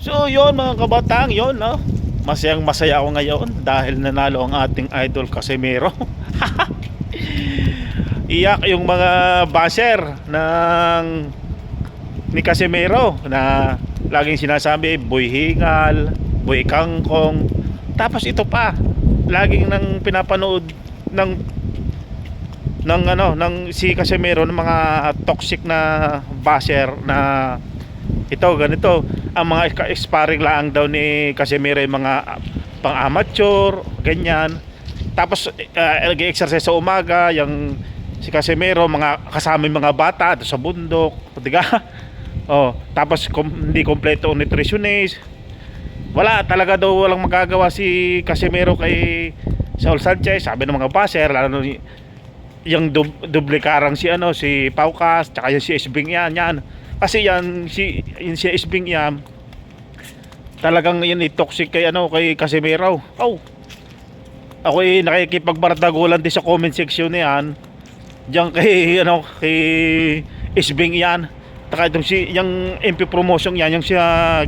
So yon mga kabatang, yon no. Masayang masaya ako ngayon dahil nanalo ang ating idol Casimero. Iyak yung mga basher ng ni Casimero na laging sinasabi boy hingal, boy kangkong. Tapos ito pa, laging nang pinapanood ng ng si Casimero ng mga toxic na basher na ito ganito ang mga sparring lang daw ni Casimero, yung mga pang-amateur ganyan. Tapos nag-exercise sa umaga yung si Casimero, mga kasama yung mga bata sa bundok, diga? Oh, tapos hindi kompleto ang nutritionist. Wala talaga daw, walang magagawa si Casimero kay Saul Sanchez, sabi ng mga basher, lalo yung doble karang si si Paucas, tsaka yung si Esbing yan. Kasi yan si Esbing yan talagang yun toxic kay kay Casimero. Oh. Ako nakikipagbardagulan din sa comment section niyan. Diyan kay kay Esbing yan. Taka itong yung MP promotion yan, yung si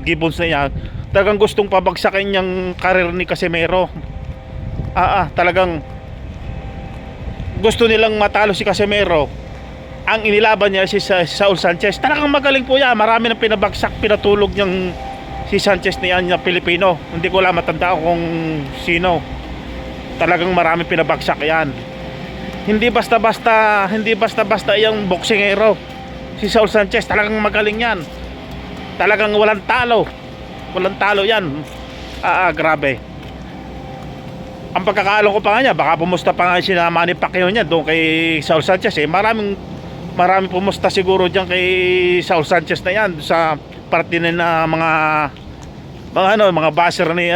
Gibbons na yan. Talagang gustong pabagsakin yung karir ni Casimero. Talagang gusto nilang matalo si Casimero. Ang inilaban niya si Saul Sanchez. Talagang magaling po yan. Marami nang pinabagsak, pinatulog niyang si Sanchez na yan na Pilipino. Hindi ko lang matanda kung sino. Talagang marami pinabagsak yan. Hindi basta-basta yung boksingero. Si Saul Sanchez talagang magaling yan. Talagang walang talo. Walang talo yan. Grabe. Ang pagkakaalam ko pa nga niya, baka pumusta pa nga si Manny Pacquiao niya doon kay Saul Sanchez. Maraming pumusta siguro diyan kay Saul Sanchez na yan sa parte na mga basher ni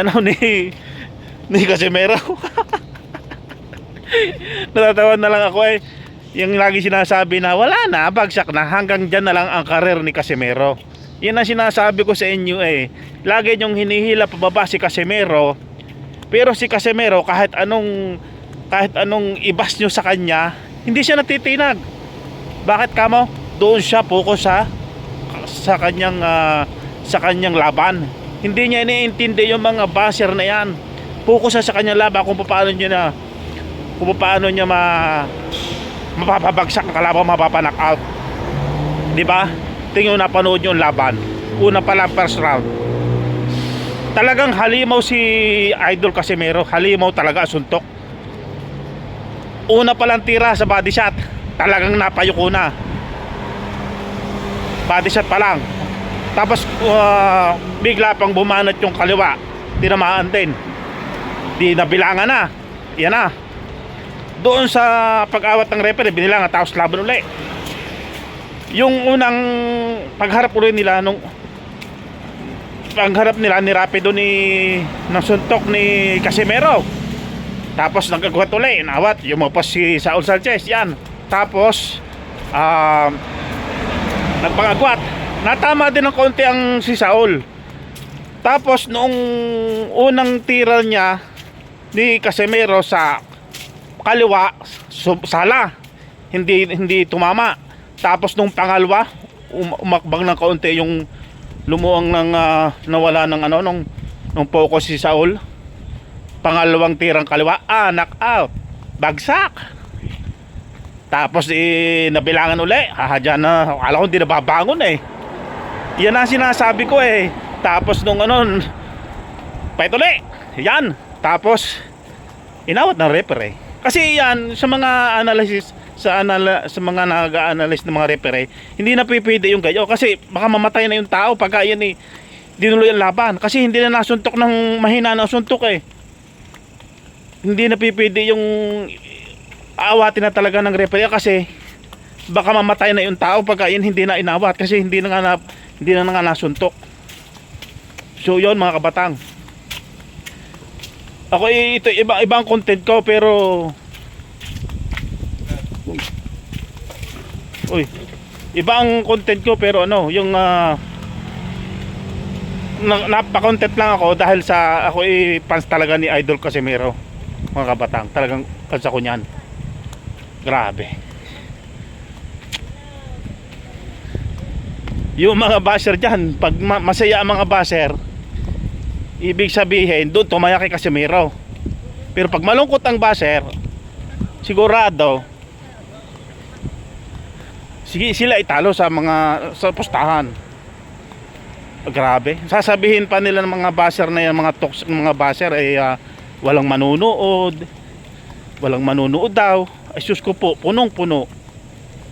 ni Casimero. Natatawa na lang ako yung lagi sinasabi na wala na, bagsak na, hanggang dyan na lang ang karir ni Casimero. Yan ang sinasabi ko sa inyo lagi nyong hinihila pababa si Casimero. Pero si Casimero kahit anong ibas nyo sa kanya, hindi siya natitinag. Bakit kamo? Doon siya focus sa kanyang laban. Hindi niya iniintindi yung mga basher na yan. Focus sa kanyang laban kung paano niya mapapabagsak ang kalaban, mapapanak out. Di ba? Tingnan napanood yung laban. Una pa lang first round. Talagang halimaw si Idol Casimero. Halimaw talaga, suntok. Una pa lang tira sa body shot, talagang napayuko na. Body shot pa lang. Tapos bigla pang bumanat yung kaliwa, tinamaan din. Di nabilangan na. Yan na. Doon sa pag-awat ng referee, binilangan, tapos laban uli. Yung unang pagharap ulit nila, pagharap nila ni Rapido ng suntok ni Casimero. Tapos nagkagwat ulit, inawat, yumapos si Saul Sanchez, yan. Tapos nagpangagwat, natama din ng konti ang si Saul. Tapos noong unang tira niya ni Casimero sa kaliwa, sala, hindi tumama. Tapos nung pangalawa, umakbang ng kaunti, yung lumuang ng nawala ng nung focus si Saul. Pangalawang tirang kaliwa, knock out, bagsak. Tapos nabilangan uli, dyan na, akala ko hindi nababangon yan ang sinasabi ko Tapos nung fight uli, yan. Tapos inawat ng referee. Kasi yan sa mga analysis, sa mga nag-a-analyze ng mga referee, hindi na pipili yung gayo kasi baka mamatay na yung tao pagka yan dinuloy ang laban, kasi hindi na nasuntok ng mahina na suntok hindi na pipili yung aawatin na talaga ng referee kasi baka mamatay na yung tao pagka yan hindi na inawat kasi hindi na nga nasuntok. So yun mga kabatang, ako ito ibang content ko, pero ibang content ko, pero yung napa-content lang ako dahil sa ako fans talaga ni Idol Casimero mga kabatang. Talagang fans ako niyan. Grabe. Yung mga basher dyan, pag masaya ang mga basher, ibig sabihin doon tumaya kay Casimiro. Pero pag malungkot ang basher, sigurado sige sila italo sa mga sa pustahan. Grabe. Sasabihin pa nila ng mga basher na yan, mga toxic mga basher ay walang manunood. Walang manunood daw. Ay sus ko po, punong-puno.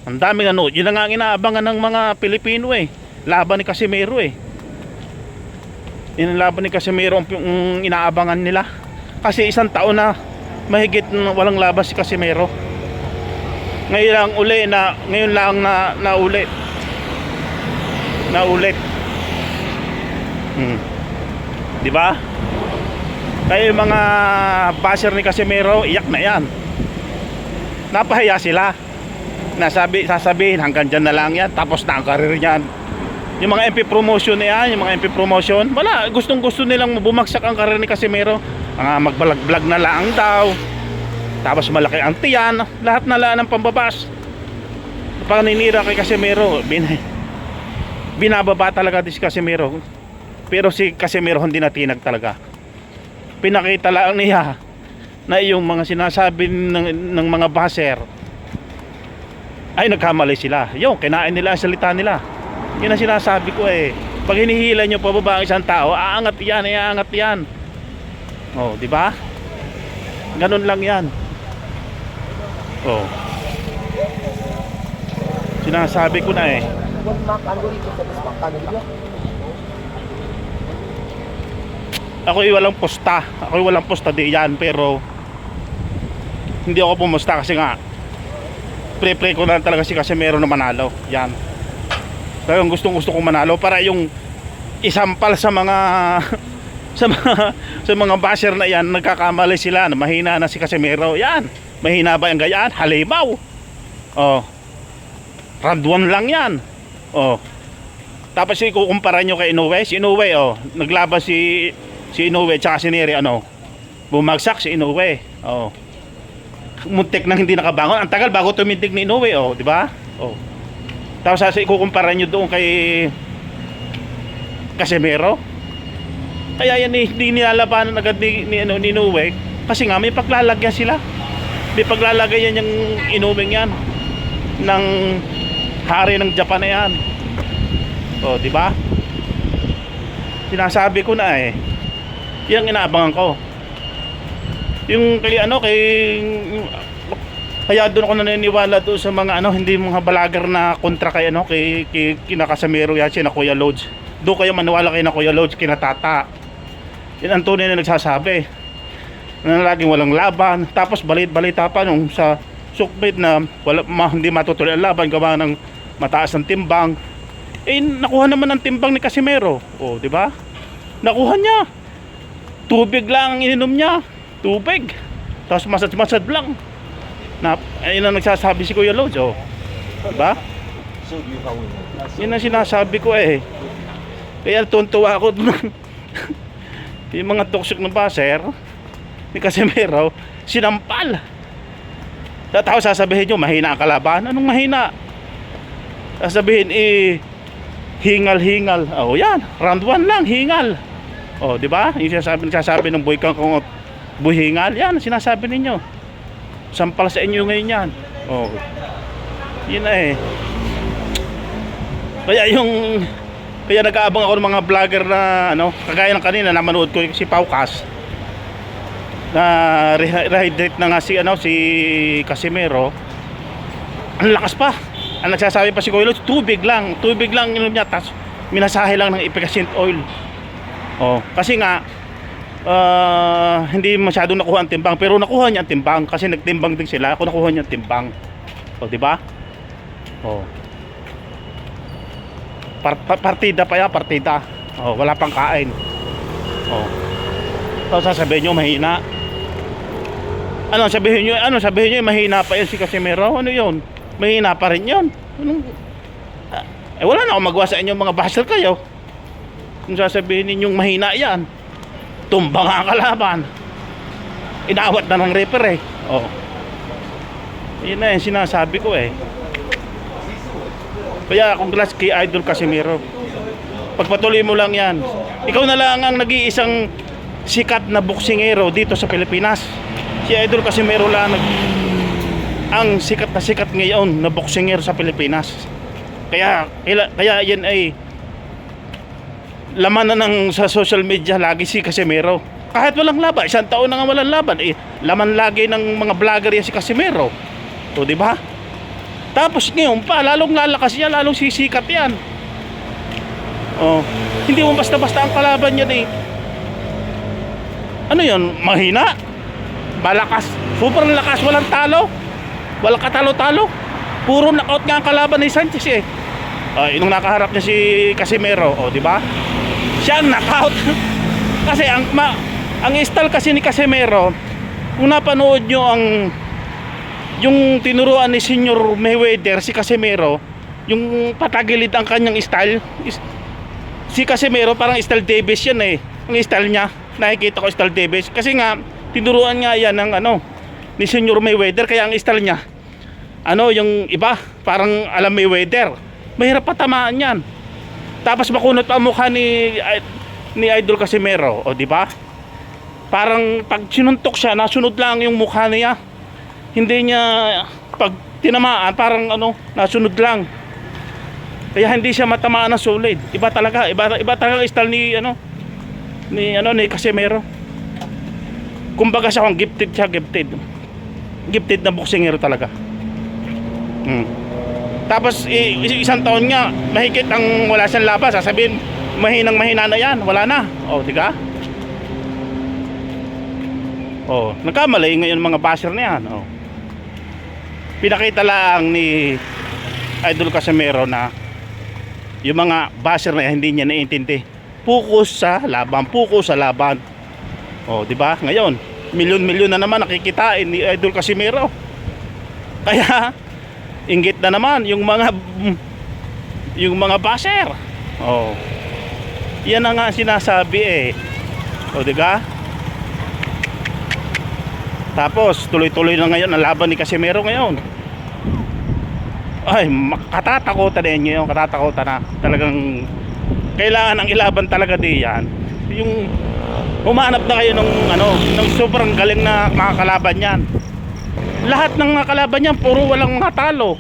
Ang daming nanood. Yun na nga ang inaabangan ng mga Pilipino eh. Laban ni Casimiro eh. Yun ang laban ni Casimiro ang inaabangan nila. Kasi isang taon na mahigit walang laban si Casimiro. Ngayon lang uli na ngayon lang na naulit. Naulit. Di ba? Kaya yung mga basher ni Casimiro, iyak na yan. Napahiya sila. Sasabihin hanggang dyan na lang yan, tapos na ang karir niyan. Yung mga MP promotion na yan, yung mga MP promotion, wala, gustong gusto nilang bumagsak ang karir ni Casimiro. Magbalag-vlog na lang daw. Tapos malaki ang tiyan, lahat na lang ng pambabas. Paninira kay Casimiro, binababa talaga din si Casimiro. Pero si Casimiro hindi natinag talaga. Pinakita lang niya na yung mga sinasabi ng mga basher ay nagkamali sila. Yung kinain nila ang salita nila. Yun ang sinasabi ko eh. Pag hinihila nyo pababa ang isang tao, aangat yan, aangat yan. Oh, di ba? Ganun lang yan. Oh. Sinasabi ko na eh. Ako'y walang posta. Ako'y walang posta di yan. Pero hindi ako pumusta kasi nga pre-pre ko na talaga si Casimiro na manalo. Yan. Kaya gustong gusto kong manalo para yung isampal sa mga sa mga basher na yan, nagkakamali sila na mahina na si Casimiro. Yan. Mahina ba yung gayaan? Halimaw. Oh. Round 1 lang yan. Oh. Tapos ikukumpara nyo kay Inoue. Si Inoue, oh, naglaban si Inoue tsaka si Neri, ano, bumagsak si Inoue. Oh. Muntik nang hindi nakabangon. Ang tagal bago tumindig ni Inoue, oh, di ba? Oh. Tapos ikukumpara nyo doon kay Casimiro. Kaya yan hindi nilalabanan agad ni Inoue kasi nga may paglalagyan sila. May paglalagyan yung Inoue yan ng hari ng Japan na yan. Oh, di ba? Sinasabi ko na eh. Yan ang inaabangan ko. Yung kay kaya doon ako naniniwala doon sa mga hindi mga balagar na kontra kay kina Casimiro yan, si na Kuya Lods. Doon kayo maniwala kay na Kuya Lods, kina Tata. Yan ang tunay na nagsasabi. Na laging walang laban. Tapos balita pa nung sa sukbit na hindi matutuloy ang laban gawa ng mataas ng timbang. Eh nakuha naman ang timbang ni Casimiro. Oh, di ba? Nakuha niya. Tubig lang ang ininom niya. Tubig. Tapos masad lang. Ayun ang nagsasabi si Kuya Lods, oh. Diba? Yun ang sinasabi ko eh. Kaya tuntua ako yung mga toxic na basher ni Casimiro, sinampal. Tapos sasabihin nyo, mahina ang kalaban. Anong mahina? Sasabihin, hingal-hingal. Oh, yan. Round 1 lang, hingal. Oh, di ba? Yung sinasabi ng boy kang buhingal, yan sinasabi ninyo. Sampal sa inyo ngayon yan. Oh. Yun na eh. Kaya nag-aabang ako ng mga vlogger na kagaya ng kanina na manood ko si Paukas. Na rehydrate na nga si Casimiro. Ang lakas pa. Ang nagsasabi pa si Kuya Lods, tubig lang inom niya, tas minasahe lang ng efficient oil. Oh, kasi nga hindi masyadong nakuha ang timbang, pero nakuha niya ang timbang kasi nagtimbang din sila. Ako nakuha niya ang timbang. O, di ba? Oh. Partida pa yan, partida. Oh, wala pang kain. Oh. So sasabihin niyo mahina. Sabihin niyo mahina pa yan si Casimiro. Ano 'yon? Mahina pa rin 'yon. Wala na akong magawa sa inyo mga basher kayo. Kung sasabihin ninyong mahina yan, tumbang ang kalaban, inawat na ng referee. Oh. Yun na yung sinasabi ko eh. Kaya congrats kay Idol Casimiro. Pagpatuloy mo lang yan. Ikaw na lang ang nag-iisang sikat na boksingero dito sa Pilipinas. Si Idol Casimero lang ang sikat na sikat ngayon na boksingero sa Pilipinas. Kaya yan ay laman na ng sa social media lagi si Casimero. Kahit walang laban, isang taon na nga walang laban, laman lagi ng mga vlogger yan si Casimero. O di ba? Tapos ngayon pa lalong lalakas yan, lalong sisikat yan. Oh, hindi mo basta-basta ang kalaban niya ano yun, mahina, malakas, super lakas, walang talo, walang katalo-talo, puro knockout nga ang kalaban ni Sanchez nung nakaharap niya si Casimero, di ba? Siya ang knockout. Kasi ang style kasi ni Casimero, kung napanood nyo yung tinuruan ni Senior Mayweather, si Casimero, yung patagilid ang kanyang style. Si Casimero parang style Davis yan ang style niya. Nakikita ko style Davis kasi nga tinuruan nga yan ng ni Senior Mayweather, kaya ang style niya yung iba parang alam Mayweather, mahirap patamaan yan. Tapos makunot pa ang mukha ni Idol Casimero, di ba? Parang pag sinuntok siya, nasunod lang yung mukha niya, hindi niya pag tinamaan parang nasunod lang, kaya hindi siya matamaan ng solid. Iba talaga ang style ni Casimero. Kumbaga siya kung gifted na boksingero talaga. Tapos isang taon nga mahigit ang wala siyang laban, sasabihin mahina na yan, wala na. Di ka? Nagkamali ngayon mga basher na yan. Pinakita lang ni Idol Casimero na yung mga basher na yan, hindi niya naiintindi. Focus sa laban. Di ba? Ngayon, milyon-milyon na naman nakikitain ni Idol Casimero. Kaya inggit na naman yung mga basher. Yan na nga sinasabi di ba? Tapos tuloy-tuloy na ngayon ang laban ni Casimero ngayon. Ay, katatakutan din yun, katatakutan na. Talagang kailangan ang ilaban talaga diyan. Yung humanap na kayo ng sobrang galing na makakalaban yan. Lahat ng mga kalaban niyan puro walang mga talo.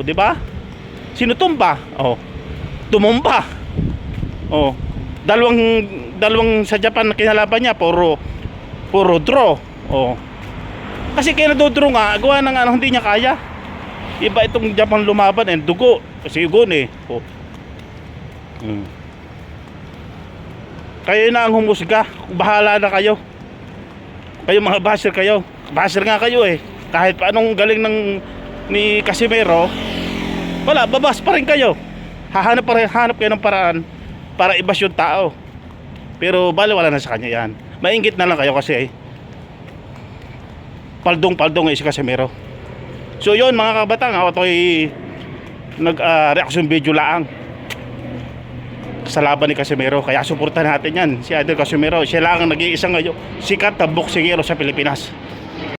Di ba? Sinutumba, tumumba. Dalawang sa Japan na kinalaban niya puro draw. Kasi kaya nadodraw nga, gawa ng hindi niya kaya. Iba itong Japan lumaban, dugo. Kasi yugon Kayo na ang humusga. Bahala na kayo. Kayo mga basher kayo. Basher nga kayo Kahit pa anong galing ni Casimero, wala, babas pa rin kayo. Hanap kayo ng paraan para ibas yung tao. Pero wala na sa kanya yan. Mainggit na lang kayo kasi paldong si Casimero. So yun mga kabatang, ako ay nag-reaction video lang sa laban ni Casimero. Kaya suportahan natin yan, si Idol Casimero. Siya lang ang nag-iisang sikat na boksingero sa Pilipinas.